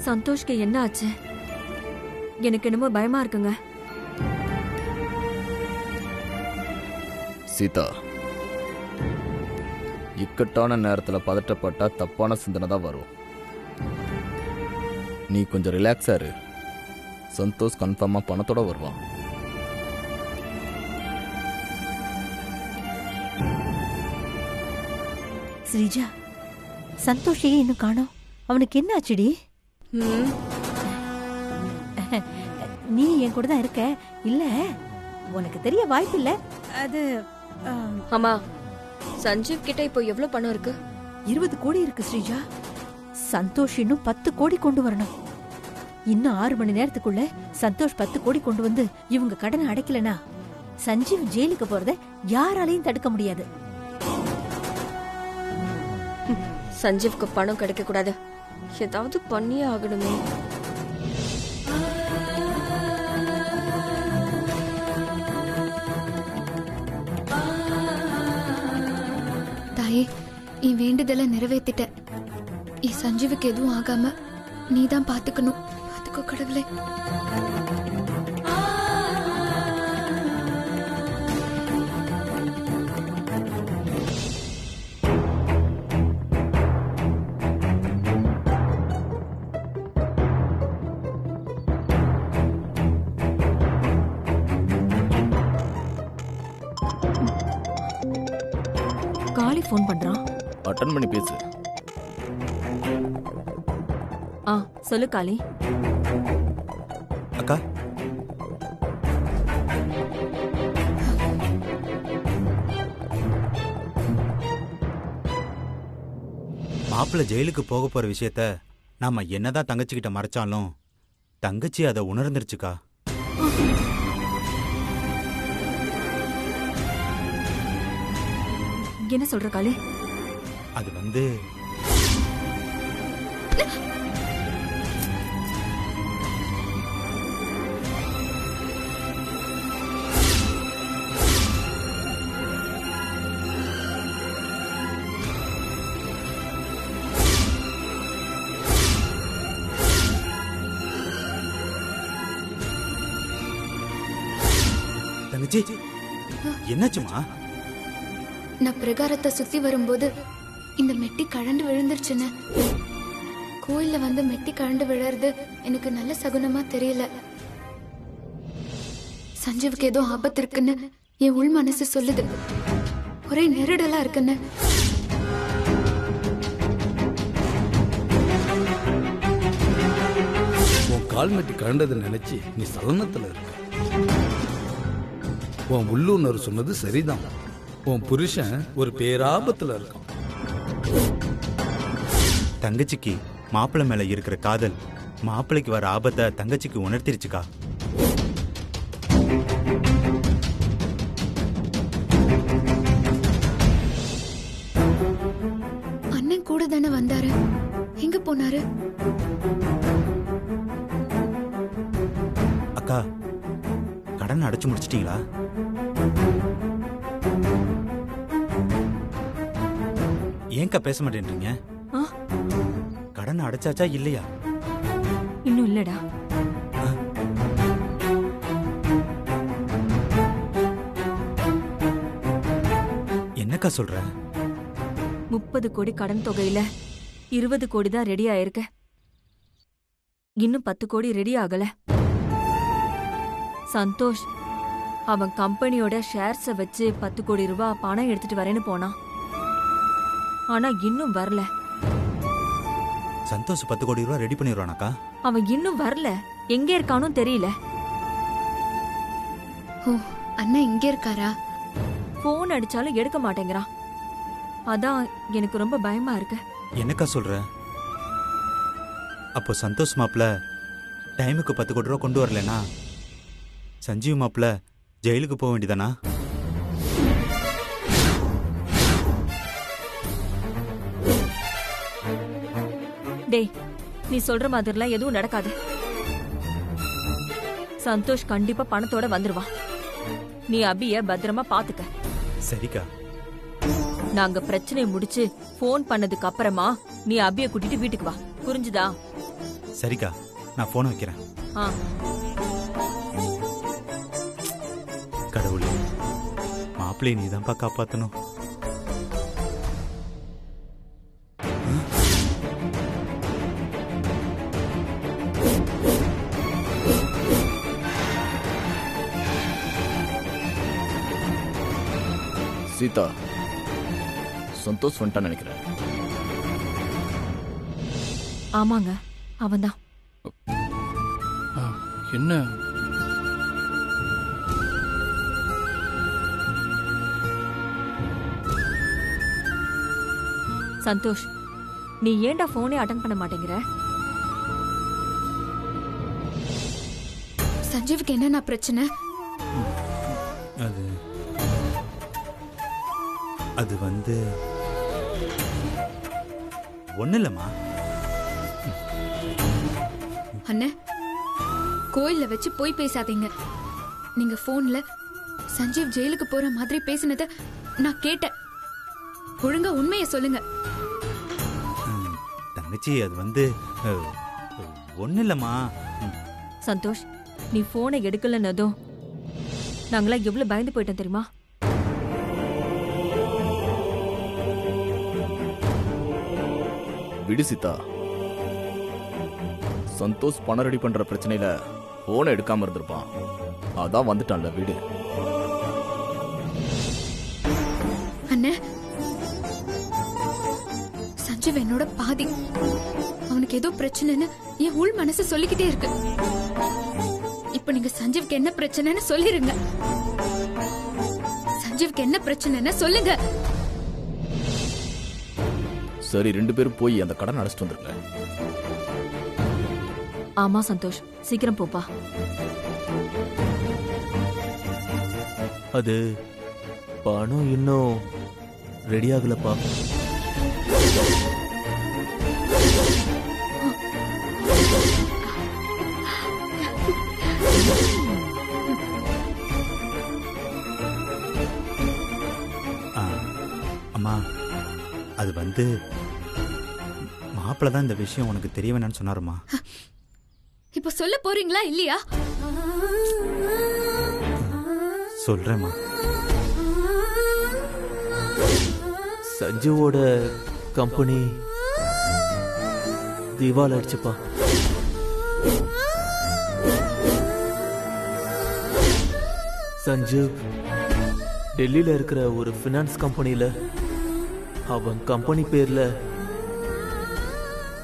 சந்தோஷ்க்கு என்ன ஆச்சு? எனக்கு என்னமோ பயமா இருக்குங்க. சீதா, இக்கட்டான நேரத்துல பதட்டப்பட்டா தப்பான சிந்தனை தான் வரும். நீ கொஞ்சம் ரிலாக்ஸா இரு. சந்தோஷ் கன்ஃபார்மா பணத்தோட வருவான். ஸ்ரீஜா, சந்தோஷையே இன்னும் காணோம். அவனுக்கு என்ன ஆச்சுடி? நீ என் கூட தான் இருக்க இல்ல? உனக்கு தெரிய வாய்ப்பு இல்ல. அது அம்மா, சஞ்சீவ் கிட்ட இப்போ எவ்வளவு பணம் இருக்கு? 20 கோடி இருக்கு ஸ்ரீஜா. சந்தோஷ் இன்னும் 10 கோடி கொண்டு வரணும். இன்னும் 6 மணி நேரத்துக்குள்ள சந்தோஷ் 10 கோடி கொண்டு வந்து இவங்க கடனை அடைக்கலனா சஞ்சீவ் ஜெயிலுக்கு போறத யாராலையும் தடுக்க முடியாது. சஞ்சீவ்க்கு பணம் கிடைக்க கூடாது. ஏதாவது பண்ணியே ஆகணுமே. தாயே, என் வேண்டுதலை நிறைவேத்திட்ட. என் சஞ்சீவுக்கு எதுவும் ஆகாம நீதான் பாத்துக்கணும். பாத்துக்கோ கடவுளே. காளி ஃபோன் பண்றான். அட்டன் பண்ணி பேசு. சொல்லு காளி. அக்கா, மாப்பிள்ள ஜெயிலுக்கு போக போற விஷயத்த நாம என்னதான் தங்கச்சிக்கிட்ட மறைச்சாலும் தங்கச்சி அதை உணர்ந்துருச்சுக்கா. என்ன சொல்ற காளி? அது வந்து தங்கச்சி, என்னாச்சுமா? நான் பிரகாரத்தை சுத்தி வரும்போது இந்த மெட்டி கழண்டு விழுந்துருச்சுன்னு. கோயில்ல வந்து மெட்டி கழண்டு விழறது எனக்கு நல்ல சகுனமா தெரியல. சஞ்சீவுக்கு ஏதோ ஆபத்து இருக்குன்னு என் உள் மனசு சொல்லுது. ஒரே நெருடலா இருக்குன்னு. உன் கால் மெட்டி கழண்டதை நினைச்சு நீ சலனத்துல இருக்க. உன் உள்ளுணர்வு சொன்னது சரிதான். உன் புருஷன் ஒரு பேராபத்துல இருக்கான். தங்கச்சிக்கு மாப்பிள்ளை மேல இருக்கிற காதல் மாப்பிள்ளைக்கு வர ஆபத்தை தங்கச்சிக்கு உணர்த்திருச்சுக்கா. அண்ணன் கூட தானே வந்தாரு, எங்க போனாரு? அக்கா, கடன் அடைச்சு முடிச்சிட்டீங்களா? ஏன்க்கா பேச மாட்டேன்றீங்க? கடன் அடைச்சாச்சா இல்லையா? இன்னும் இல்லடா. என்னக்கா சொல்ற? 30 கோடி கடன் தொகையில 20 கோடி தான் ரெடி ஆயிருக்கு. இன்னும் 10 கோடி ரெடி ஆகல. சந்தோஷ் அவன் கம்பெனியோட ஷேர்ஸ வச்சு 10 கோடி ரூபாய் பணம் எடுத்துட்டு வரேன்னு போனான். ஆனா இன்னும் வரல. சந்தோஷ் 10 கோடி ரூபாய் ரெடி பண்ணிடுவானாக்கா? அவன் இன்னும் வரல. எங்க இருக்கானோ தெரியல. ஓ, அண்ணன் இங்க இருக்காரா? போன் அடிச்சாலும் எடுக்க மாட்டேங்கிறான். அதான் எனக்கு ரொம்ப பயமா இருக்கு. என்னக்கா சொல்ற? அப்போ சந்தோஷ் மாப்பிள்ள டைமுக்கு 10 கோடி ரூபாய் கொண்டு வரலனா சஞ்சீவ் மாப்பிள்ள ஜெயிலுக்கு போக வேண்டியதானா? டேய், நீ சொல்ற மாதிரிலாம் எதுவும் நடக்காது. சந்தோஷ் கண்டிப்பா பணத்தோட வந்துருவான். நீ அபிய பத்திரமா பாத்துக்க. சரிக்கா. நாங்க பிரச்சனையை முடிச்சு போன் பண்ணதுக்கு அப்புறமா நீ அபிய கூட்டிட்டு வீட்டுக்கு வா. புரிஞ்சுதா? சரிக்கா, நான் போனை வைக்கிறேன். ஆ கடவுளே, மாப்பிள்ளையை நீ தான்ப்பா காப்பாற்றணும். சீதா, சந்தோஷ் வந்துட்டான்னு நினைக்கிறேன். ஆமாங்க, அவன்தான். என்ன சந்தோஷ், நீ ஏன்டா போனே அட்டன் பண்ண மாட்டேங்கிற? சஞ்சீவுக்கு என்னன்னா பிரச்சனை? அது அது வந்து ஒன்றும் இல்லைம்மா. அண்ணே, கோயில்ல வச்சு போய் பேசாதீங்க. நீங்க போன்ல சஞ்சீவ் ஜெயிலுக்கு போற மாதிரி பேசினத நான் கேட்டேன். ஒழுங்கா உண்மையை சொல்லுங்க. தங்கச்சி, அது வந்து ஒன்றும் இல்லைம்மா. சந்தோஷ், நீ போனை எடுக்கலன்னதும் நாங்களாம் எவ்வளவு பயந்து போயிட்டோம் தெரியுமா? விடு சீதா, சந்தோஷ் பணம் ரெடி பண்ற பிரச்சனையில போனை எடுக்காம இருந்திருப்பான். அதான் வந்துட்டான்ல, விடு. அண்ணே, சஞ்சீவ் என்னோட பாதி. அவனுக்கு ஏதோ பிரச்சனைன்னு என் உள் மனசு சொல்லிக்கிட்டே இருக்கு. இப்ப நீங்க சஞ்சீவ்க்கு என்ன பிரச்சனைன்னு சொல்லிருங்க. சஞ்சீவ்க்கு என்ன பிரச்சனைன்னு சொல்லுங்க. சரி, 2 பேரும் போய் அந்த கடன் அடைச்சிட்டு வந்துருங்க. ஆமா சந்தோஷ், சீக்கிரம் போப்பா. அது பணம் இன்னும் ரெடி ஆகலப்பா. அம்மா, அது வந்து மாப்பிள்ள தான் இந்த விஷயம் உனக்கு தெரிய வேணான்னு சொன்னாருமா. இப்ப சொல்ல போறீங்களா இல்லையா? சொல்றேம்மா. சஞ்சுவோட கம்பெனி திவால் ஆயிடுச்சுப்பா. சஞ்சு டெல்லியில இருக்கிற ஒரு ஃபினான்ஸ் கம்பெனியில அவன் கம்பெனி பேர்ல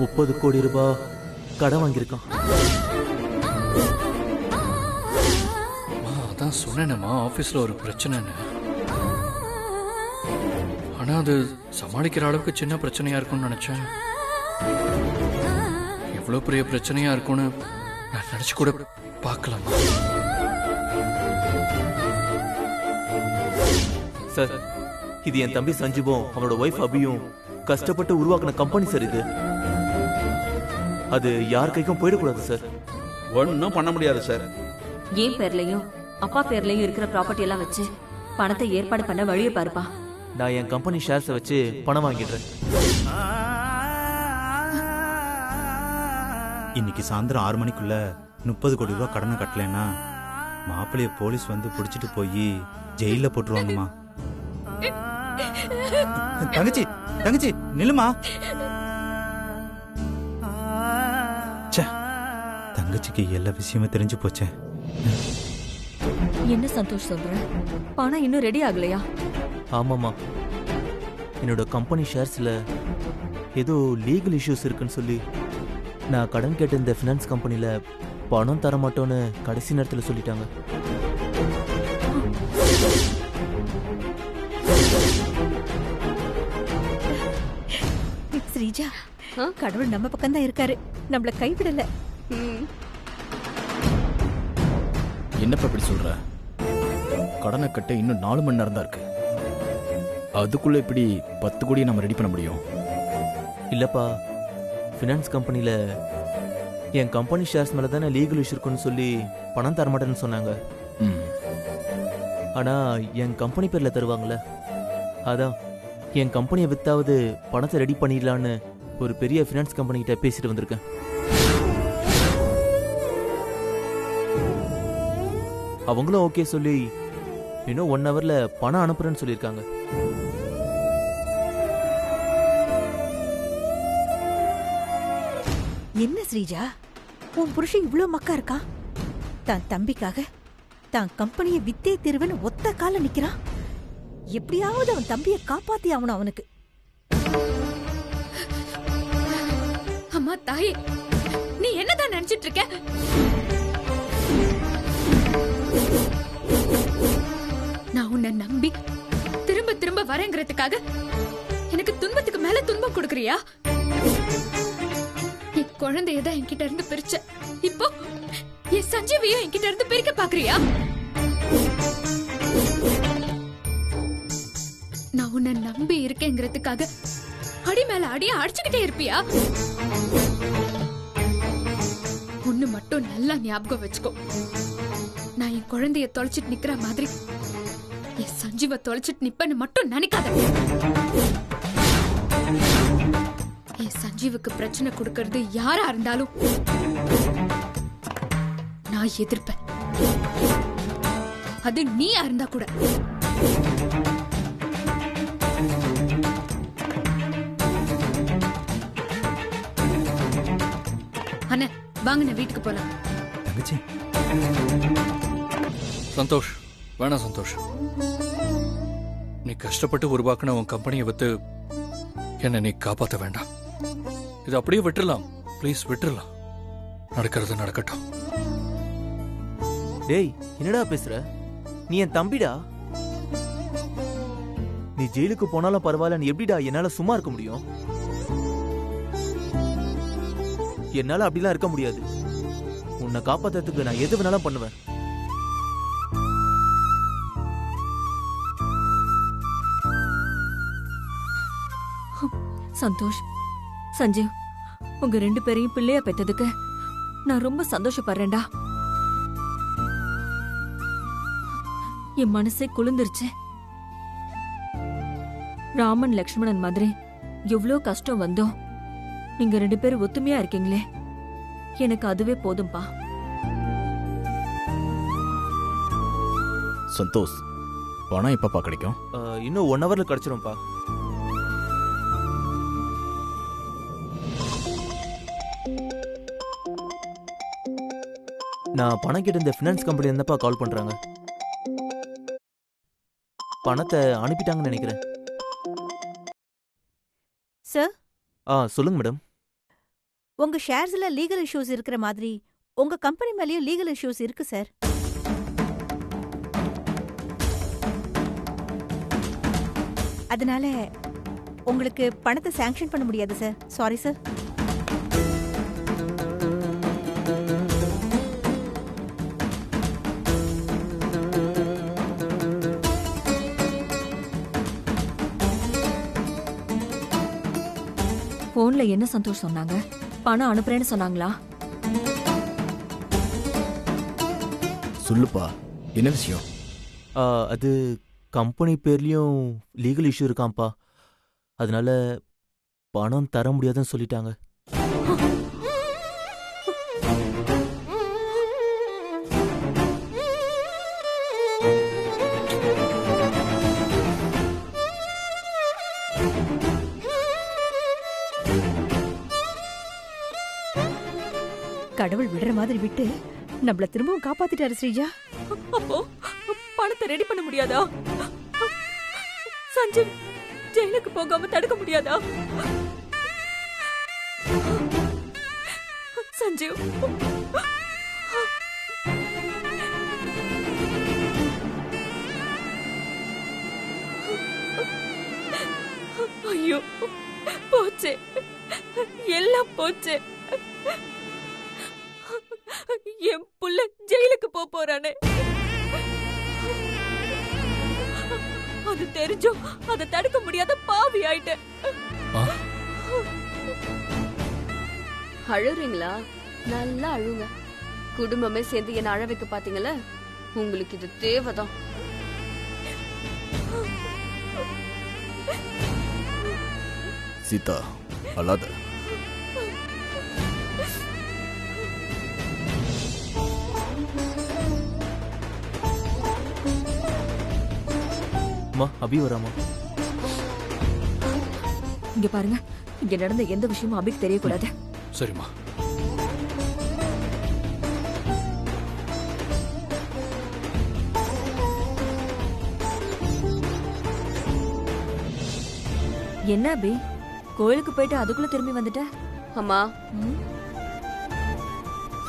30 கோடி ரூபாய் கடன் வாங்கியிருக்கான். அதான் சொன்னேனேம்மா, ஆபீஸ்ல ஒரு பிரச்சனைன்னு. ஆனா அது சமாளிக்கிற அளவுக்கு சின்ன பிரச்சனையா இருக்கும்னு நினைச்சேன். எவ்வளவு பெரிய பிரச்சனையா இருக்கும்னு நான் நினைச்சு கூட பார்க்கலாமா? சார், இது என் தம்பி சஞ்சுவும் அவனோட ஒய்ஃப் அபியும் கஷ்டப்பட்டு உருவாக்கின கம்பெனி சார். இது அது யார் கைக்கும் போயிடக்கூடாது சார். ஒன்றும் பண்ண முடியாது சார். என் பேர்லயும் அப்பா பேர்லயும் இருக்கிற ப்ராப்பர்ட்டி எல்லாம் வச்சு பணத்தை ஏற்பாடு பண்ண வழியை பாருப்பா. நான் என் கம்பெனி ஷேர்ஸை வச்சு பணம் வாங்கிடுறேன். இன்னைக்கு சாயந்தரம் 6 மணிக்குள்ள 30 கோடி ரூபாய் கடனை கட்டலைன்னா மாப்பிள்ளைய போலீஸ் வந்து பிடிச்சிட்டு போய் ஜெயில போட்டுருவாங்கம்மா. தங்கச்சி, தங்கச்சி நில்லுமா. தங்கச்சிக்கு எல்லா விஷயமும் தெரிஞ்சு போச்சே. என்ன சந்தோஷ் சொல்ற? பணம் இன்னும் ரெடி ஆகலையா? ஆமாம்மா, என்னோட கம்பெனி ஷேர்ஸில் ஏதோ லீகல் இஷ்யூஸ் இருக்குன்னு சொல்லி நான் கடன் கேட்ட இந்த ஃபினான்ஸ் கம்பெனியில் பணம் தர மாட்டோன்னு கடைசி நேரத்தில் சொல்லிட்டாங்க. ஸ்ரீஜா, கடவுள் நம்ம பக்கம் தான் இருக்காரு, நம்மள கைவிடல. என்னப்பா இப்படி சொல்ற? கடனை கட்ட இன்னும் 4 மணி நேரம் தான் இருக்கு. அதுக்குள்ள இப்படி 10 கோடியை நம்ம ரெடி பண்ண முடியும்? இல்லைப்பா, ஃபினான்ஸ் கம்பெனியில் என் கம்பெனி ஷேர்ஸ் மேலே தானே லீகல் இஷ்யூ இருக்குன்னு சொல்லி பணம் தரமாட்டேன்னு சொன்னாங்க. ஆனால் என் கம்பெனி பேரில் தருவாங்களே, அதான் என் கம்பெனியை வித்தாவது பணத்தை ரெடி பண்ணிடலான்னு ஒரு பெரிய ஃபினான்ஸ் கம்பெனிகிட்ட பேசிட்டு வந்திருக்கேன். அவங்களும் ஓகே சொல்லி இன்னும் 1 ஹவர்ல பணம் அனுப்புறேன்னு சொல்லியிருக்காங்க. என்ன ஸ்ரீஜா, உன் புருஷன் இவ்ளோ மக்கா இருக்கா? தான் தம்பிக்காக தான் கம்பெனியை வித்தே திருவன்னு ஒத்த கால நிக்கிறான். எப்படியாவது அவன் தம்பியை காப்பாத்தி ஆகணும் அவனுக்கு. அம்மா தாயே, நீ என்னதான் நினைச்சிட்டு இருக்க? நான் உன்னை நம்பி திரும்ப திரும்ப வரேங்கிறதுக்காக எனக்கு துன்பத்துக்கு மேல துன்பம் கொடுக்கறியா? என் குழந்தையதான் என்கிட்ட இருந்து பிரிச்ச, இப்போ என் சஞ்சீவியும் என்கிட்ட இருந்து பிரிக்க பாக்குறியா? நான் உன்னை நம்பி இருக்கேங்கிறதுக்காக அடி மேல அடியா அடிச்சுக்கிட்டே இருப்பியா? ஒண்ணு மட்டும் நல்லா ஞாபகம் வச்சுக்கோ, நான் என் குழந்தைய தொலைச்சிட்டு நிக்கிற மாதிரி என் சஞ்சீவ தொலைச்சிட்டு நிப்பன்னு மட்டும் நினைக்காத. என் சஞ்சீவுக்கு பிரச்சனை கொடுக்கறது யாரா இருந்தாலும் நான் எதிர்ப்பேன். அது நீயா இருந்தா கூட. அண்ணா வாங்க, நான் வீட்டுக்கு போலாம். தங்கச்சி சந்தோஷ், வேணாம் சந்தோஷ். நீ கஷ்டப்பட்டு உருவாக்குன உன் கம்பெனியை வித்து என்ன நீ காப்பாற்ற வேண்டாம். இது அப்படியே விட்டுறலாம், ப்ளீஸ் விட்டுறலாம். நடக்கிறது நடக்கட்டும். டேய், என்னடா பேசுற? நீ என் தம்பிடா. நீ ஜெயிலுக்கு போனாலும் பரவாயில்ல, நீ எப்படிடா என்னால சும்மா இருக்க முடியும்? என்னால அப்படிலாம் இருக்க முடியாது. உன்னை காப்பாத்துறதுக்கு நான் எது வேணாலும் பண்ணுவேன். சந்தோஷ், சஞ்சீவ், உங்க 2 பேரையும் பிள்ளையா பெற்றதுக்கு நான் ரொம்ப சந்தோஷப்படுறேன்டா. என் மனசே குளிர்ந்துருச்சு. ராமன் லக்ஷ்மணன் மாதிரி எவ்வளோ கஷ்டம் வந்தோம், நீங்க 2 பேரும் ஒத்துமையா இருக்கீங்களே, எனக்கு அதுவே போதும்பா. சந்தோஷ், பணம் எப்பப்பா கிடைக்கும்? இன்னும் 1 ஹவர்ல கிடைச்சிரும்பா. நான் பணம் கேட்ட இந்த ஃபினான்ஸ் கம்பெனி இருந்தப்பா கால் பண்றாங்க. பணத்தை அனுப்பிட்டாங்கன்னு நினைக்கிறேன். சார், சொல்லுங்க மேடம். உங்க ஷேர்ஸ்ல லீகல் இஷ்யூஸ் இருக்கிற மாதிரி உங்க கம்பெனி மேலயும் லீகல் இஷ்யூஸ் இருக்கு சார். அதனால உங்களுக்கு பணத்தை சாங்ஷன் பண்ண முடியாது சார். Sorry sir. போன்ல என்ன சந்தோஷ் சொன்னாங்க? பணம் அனுப்புறேன்னு சொன்னாங்களா? சொல்லுப்பா, என்ன விஷயம்? அது கம்பெனி பேர்லயும் லீகல் இஷ்யூ இருக்காம்ப்பா. அதனால பணம் தர முடியாதுன்னு சொல்லிட்டாங்க. கடவுள் விடுற மாதிரி விட்டு நம்மள திரும்பவும் காப்பாத்திட்டாரு ஸ்ரீஜா. அப்போ பணத்தை ரெடி பண்ண முடியாதா? சஞ்சீவ் ஜெயிலுக்கு போகாம தடுக்க முடியாதா? சஞ்சீவ், ஐயோ போச்சு, எல்லாம் போச்சு. என் புள்ள ஜெயிலுக்கு போறானே, அது தெரிஞ்சும் அதை தடுக்க முடியாத பாவி ஆயிட்டேன். அழுறீங்களா? நல்லா அழுங்க. குடும்பமே சேர்ந்து என்ன அழ வைக்க பாத்தீங்களா? உங்களுக்கு இது தேவைதான். சீதா, அழாத. அம்மா அபி வராமா? இங்க பாருங்க, இங்க நடந்த எந்த விஷயமும் அபிக்கு தெரியக்கூடாது. சரிம்மா. என்ன அபி, கோயிலுக்கு போயிட்டு அதுக்குள்ள திரும்பி வந்துட்ட? அம்மா, ம்?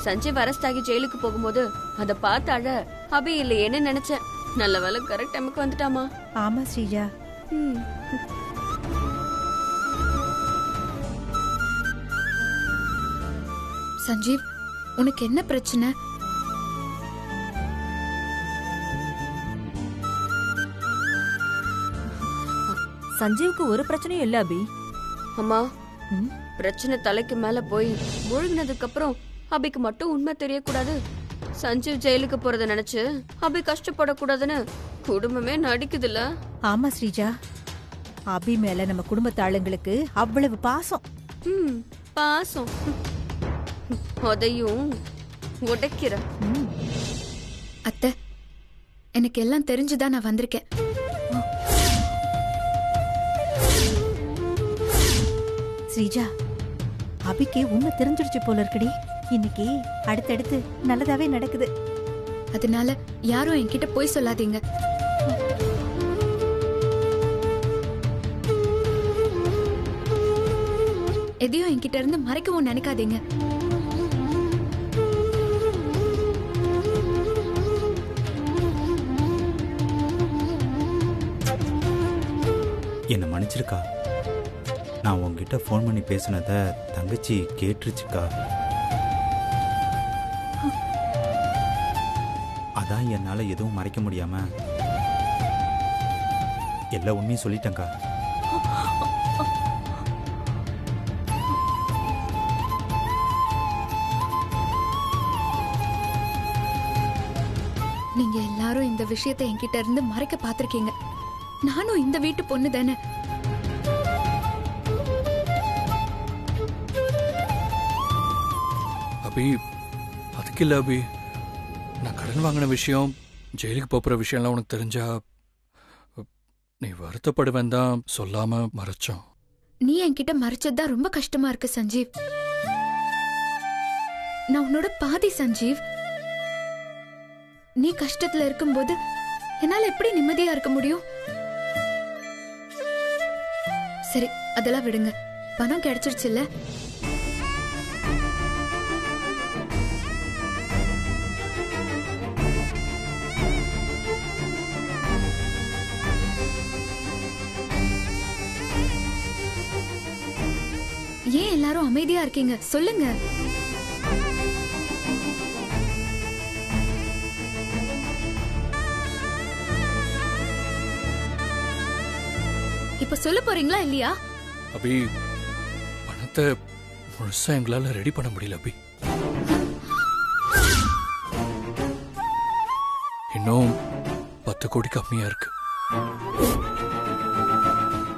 சஞ்சீவ் அரெஸ்ட் ஆகி ஜெயிலுக்கு போகும்போது அத பார்த்து அழ அபி இல்லையேன்னு நினைச்சேன். நல்ல வேளை கரெக்ட் டைமுக்கு வந்துட்டாமா. ஆமா ஸ்ரீஜா. ம். சஞ்சீவ், உனக்கு என்ன பிரச்சனை? சஞ்சீவுக்கு ஒரு பிரச்சனையும் இல்ல அபி. அம்மா, ம்? பிரச்சனை தலைக்கு மேல போய் முழுகினதுக்கு அப்புறம் அபிக்கு மட்டும் உண்மை தெரியக்கூடாது. சஞ்சீவ் ஜெயிலுக்கு போறத நினைச்சு அபி கஷ்டப்படக்கூடாதுன்னு குடும்பமே நடிக்குதுல்ல. ஆமா ஸ்ரீஜா, அபி மேல நம்ம குடும்பத்து ஆளுங்களுக்கு அவ்வளவு பாசம். பாசம் அதையும் உடைக்கிற. அத்தை, எனக்கு எல்லாம் தெரிஞ்சுதான் நான் வந்திருக்கேன். ஸ்ரீஜா, அபிக்கு உண்மை தெரிஞ்சிடுச்சு போல இருக்குடி. இன்னைக்கு அடுத்தடுத்து நல்லதாவே நடக்குது. அதனால யாரும் என்கிட்ட போய் சொல்லாதீங்க. எதையும் என்கிட்ட இருந்து மறைக்கவும் நினைக்காதீங்க. என்னை மன்னிச்சிருக்கா. நான் உங்ககிட்ட ஃபோன் பண்ணி பேசினத தங்கச்சி கேட்டுருச்சுக்கா. அதான் என்னால எதுவும் மறைக்க முடியாம எல்லா உண்மையும் சொல்லிட்டேங்க்கா. நீங்க எல்லாரும் இந்த விஷயத்தை என்கிட்ட இருந்து மறைக்க பாத்திருக்கீங்க. நானும் இந்த வீட்டு பொண்ணு தானே. அபி, அதுக்கு இல்ல அபி, நான் கடன் வாங்கின விஷயம், ஜெயிலுக்கு போகிற விஷயம்லாம் உனக்கு தெரிஞ்சா நீ வருத்தப்படுவேன் தான் சொல்லாம மறைச்சோம். நீ என்கிட்ட மறைச்சதுதான் ரொம்ப கஷ்டமா இருக்கு சஞ்சீவ். நான் உன்னோட பாதி சஞ்சீவ். நீ கஷ்டத்துல இருக்கும்போது என்னால எப்படி நிம்மதியா இருக்க முடியும்? சரி, அதெல்லாம் விடுங்க. பணம் கிடைச்சிருச்சுல்ல? ஏன் எல்லாரும் அமைதியா இருக்கீங்க? சொல்லுங்க. இப்ப சொல்ல போறீங்களா இல்லையா? அபி, பணத்தை முழுசா எங்களால ரெடி பண்ண முடியல அபி. இன்னும் 10 கோடி கம்மியா இருக்கு.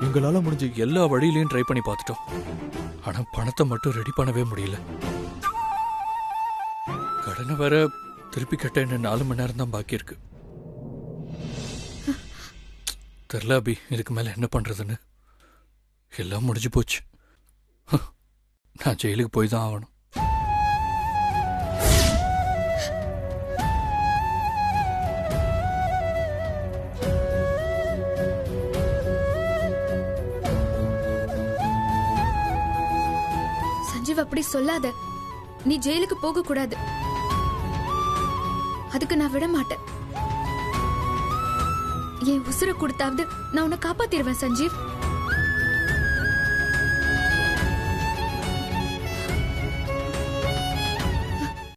எங்களால முடிஞ்ச எல்லா வழியிலையும் ட்ரை பண்ணி பார்த்துட்டோம். ஆனா பணத்தை மட்டும் ரெடி பண்ணவே முடியல. கடனை வேற திருப்பி கட்ட இன்னும் 4 மணி நேரம் தான் பாக்கி இருக்கு. தெரியல அபி, இதுக்கு மேல என்ன பண்றதுன்னு. எல்லாம் முடிஞ்சு போச்சு. நான் ஜெயிலுக்கு போய் தான் ஆகணும். சஞ்சீவ், அப்படி சொல்லாத. நீ ஜெயிலுக்கு போக கூடாது. அதுக்கு நான் விட மாட்டேன். என் உசுரை கொடுத்தாவது நான் உன்னை காப்பாத்திடுவேன் சஞ்சீவ்.